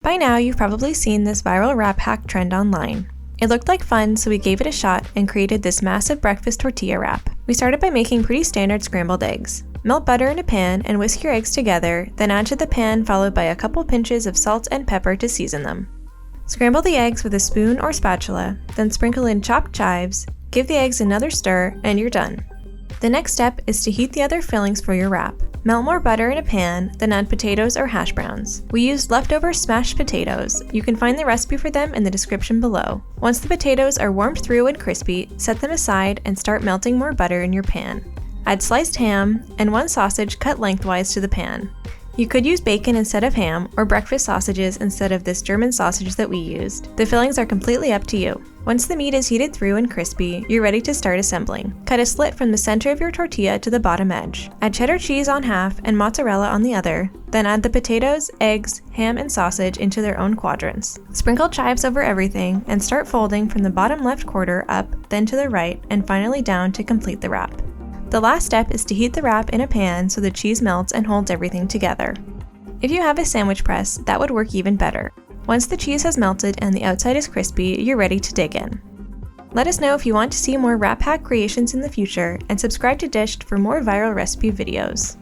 By now, you've probably seen this viral wrap hack trend online. It looked like fun, so we gave it a shot and created this massive breakfast tortilla wrap. We started by making pretty standard scrambled eggs. Melt butter in a pan and whisk your eggs together, then add to the pan followed by a couple pinches of salt and pepper to season them. Scramble the eggs with a spoon or spatula, then sprinkle in chopped chives, give the eggs another stir, and you're done. The next step is to heat the other fillings for your wrap. Melt more butter in a pan, then add potatoes or hash browns. We used leftover smashed potatoes. You can find the recipe for them in the description below. Once the potatoes are warmed through and crispy, set them aside and start melting more butter in your pan. Add sliced ham and one sausage cut lengthwise to the pan. You could use bacon instead of ham, or breakfast sausages instead of this German sausage that we used. The fillings are completely up to you. Once the meat is heated through and crispy, you're ready to start assembling. Cut a slit from the center of your tortilla to the bottom edge. Add cheddar cheese on half and mozzarella on the other, then add the potatoes, eggs, ham, and sausage into their own quadrants. Sprinkle chives over everything and start folding from the bottom left quarter up, then to the right, and finally down to complete the wrap. The last step is to heat the wrap in a pan so the cheese melts and holds everything together. If you have a sandwich press, that would work even better. Once the cheese has melted and the outside is crispy, you're ready to dig in. Let us know if you want to see more wrap hack creations in the future, and subscribe to Dished for more viral recipe videos.